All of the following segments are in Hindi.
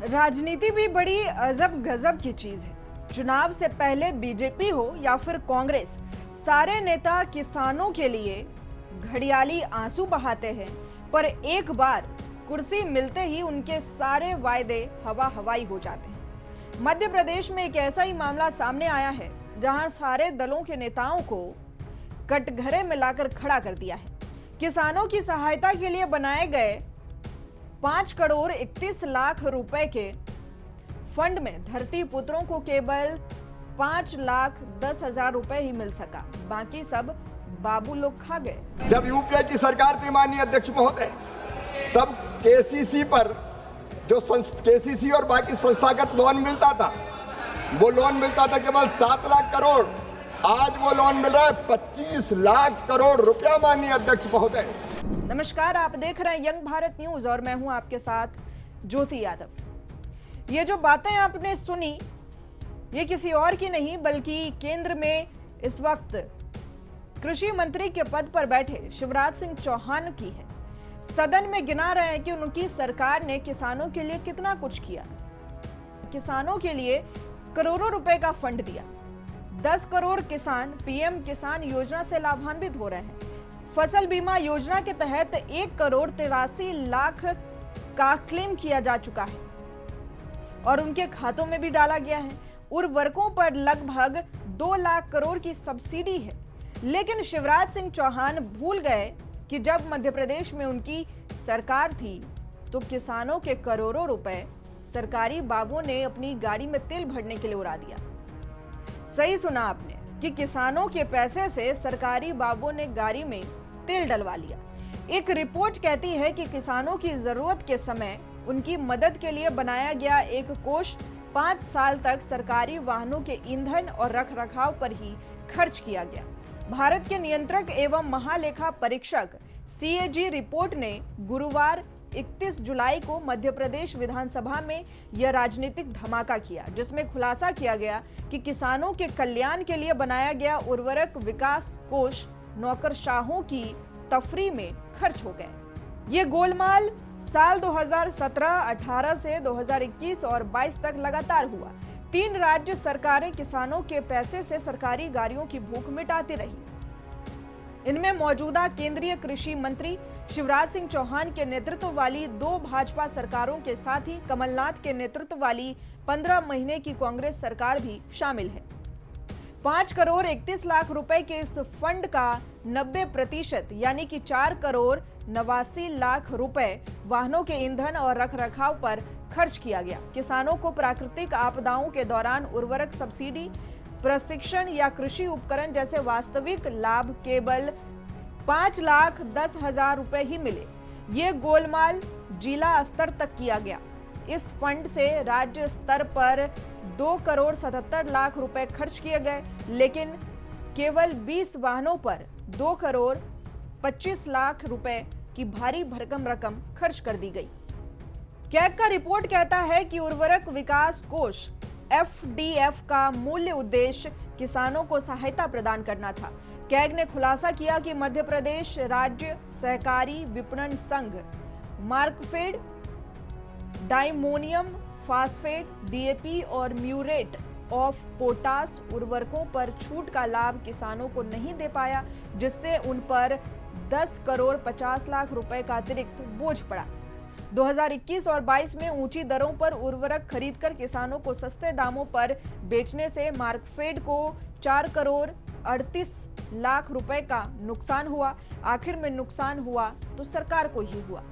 राजनीति भी बड़ी अजब गजब की चीज है। चुनाव से पहले बीजेपी हो या फिर कांग्रेस, सारे नेता किसानों के लिए घड़ियाली आंसू बहाते हैं, पर एक बार कुर्सी मिलते ही उनके सारे वायदे हवा हवाई हो जाते हैं। मध्य प्रदेश में एक ऐसा ही मामला सामने आया है जहां सारे दलों के नेताओं को कटघरे में लाकर खड़ा कर दिया है। किसानों की सहायता के लिए बनाए गए 5 करोड़ 31 लाख रुपए के फंड में धरती पुत्रों को केवल 5,10,000 रुपए ही मिल सका, बाकी सब बाबू लोग खा गए। जब यूपीए की सरकार थी माननीय अध्यक्ष महोदय, तब केसीसी पर जो केसीसी और बाकी संस्थागत लोन मिलता था, वो लोन मिलता था केवल 7 लाख करोड़। आज वो लोन मिल रहा है 25 लाख करोड़ रुपया माननीय अध्यक्ष महोदय। नमस्कार, आप देख रहे हैं यंग भारत न्यूज और मैं हूं आपके साथ ज्योति यादव। ये जो बातें आपने सुनी, ये किसी और की नहीं बल्कि केंद्र में इस वक्त कृषि मंत्री के पद पर बैठे शिवराज सिंह चौहान की है। सदन में गिना रहे हैं कि उनकी सरकार ने किसानों के लिए कितना कुछ किया। किसानों के लिए करोड़ों रुपए का फंड दिया। 10 करोड़ किसान पीएम किसान योजना से लाभान्वित हो रहे हैं। फसल बीमा योजना के तहत 1 करोड़ 83 लाख का क्लेम किया जा चुका है और उनके खातों में भी डाला गया है। उर्वरकों पर लगभग 2 लाख करोड़ की सब्सिडी है। लेकिन शिवराज सिंह चौहान भूल गए कि जब मध्य प्रदेश में उनकी सरकार थी तो किसानों के करोड़ों रुपए सरकारी बाबुओं ने अपनी गाड़ी में तेल भरने के लिए उड़ा दिया। सही सुना आपने कि किसानों के पैसे से सरकारी बाबुओं ने गाड़ी में तेल डलवा लिया। एक रिपोर्ट कहती है कि किसानों की जरूरत के समय उनकी मदद के लिए बनाया गया एक कोष 5 साल तक सरकारी वाहनों के ईंधन और रखरखाव पर ही खर्च किया गया। भारत के नियंत्रक एवं महालेखा परीक्षक सीएजी रिपोर्ट ने गुरुवार 31 जुलाई को मध्य प्रदेश विधानसभा में यह राजनीतिक धमाका किया, जिसमें खुलासा किया गया कि किसानों के कल्याण के लिए बनाया गया उर्वरक विकास कोष नौकरशाहों की तफरी में खर्च हो गए। ये गोलमाल साल 2017, 18 से 2021 और 22 तक लगातार हुआ। 3 राज्य सरकारें किसानों के पैसे से सरकारी गाड़ियों की भूख मिटाती रही। इनमें मौजूदा केंद्रीय कृषि मंत्री शिवराज सिंह चौहान के नेतृत्व वाली 2 भाजपा सरकारों के साथ ही कमलनाथ के नेतृत्व वाली 15 महीने की कांग्रेस सरकार भी शामिल है। 5 करोड़ 31 लाख रुपए के इस फंड का 90% यानी कि 4 करोड़ 89 लाख रुपए वाहनों के ईंधन और रखरखाव पर खर्च किया गया। किसानों को प्राकृतिक आपदाओं के दौरान उर्वरक सब्सिडी, प्रशिक्षण या कृषि उपकरण जैसे वास्तविक लाभ केवल 5,10,000 रुपए ही मिले। ये गोलमाल जिला स्तर तक किया गया। इस फंड से राज्य स्तर पर 2 करोड़ 77 लाख रुपए खर्च किए गए, लेकिन केवल 20 वाहनों पर 2 करोड़ 25 लाख रुपए की भारी भरकम रकम खर्च कर दी गई। कैग का रिपोर्ट कहता है कि उर्वरक विकास कोष एफडीएफ का मूल्य उद्देश्य किसानों को सहायता प्रदान करना था। कैग ने खुलासा किया कि मध्य प्रदेश राज्य सहकारी विपणन संघ मार्कफेड, डाइमोनियम फास्फेट, डीएपी और म्यूरेट ऑफ पोटास उर्वरकों पर छूट का लाभ किसानों को नहीं दे पाया, जिससे उन पर 10 करोड़ 50 लाख रुपए का अतिरिक्त बोझ पड़ा। 2021 और 22 में ऊंची दरों पर उर्वरक खरीदकर किसानों को सस्ते दामों पर बेचने से मार्कफेड को 4 करोड़ 38 लाख रुपए का नुकसान हुआ। आखिर में नुकसान हुआ तो सरकार को ही हुआ।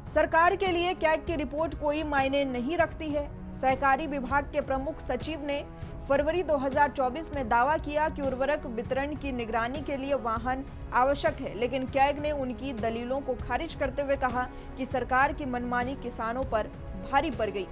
सरकार के लिए कैग की रिपोर्ट कोई मायने नहीं रखती है। सहकारी विभाग के प्रमुख सचिव ने फरवरी 2024 में दावा किया कि उर्वरक वितरण की निगरानी के लिए वाहन आवश्यक है, लेकिन कैग ने उनकी दलीलों को खारिज करते हुए कहा कि सरकार की मनमानी किसानों पर भारी पड़ गई।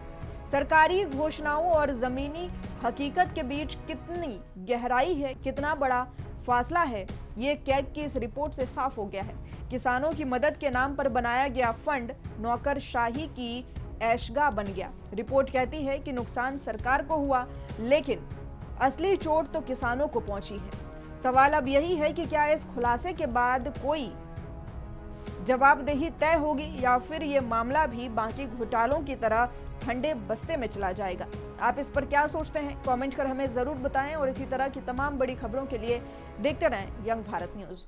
सरकारी घोषणाओं और जमीनी हकीकत के बीच कितनी गहराई है, कितना बड़ा फासला है, ये कैग की इस रिपोर्ट से साफ हो गया है। किसानों की मदद के नाम पर बनाया गया फंड नौकरशाही की ऐशगाह बन गया। रिपोर्ट कहती है कि नुकसान सरकार को हुआ, लेकिन असली चोट तो किसानों को पहुंची है। सवाल अब यही है कि क्या इस खुलासे के बाद कोई जवाबदेही तय होगी या फिर ये मामला भी बाकी घोटालों की तरह ठंडे बस्ते में चला जाएगा। आप इस पर क्या सोचते हैं, कमेंट कर हमें जरूर बताएं और इसी तरह की तमाम बड़ी खबरों के लिए देखते रहें यंग भारत न्यूज।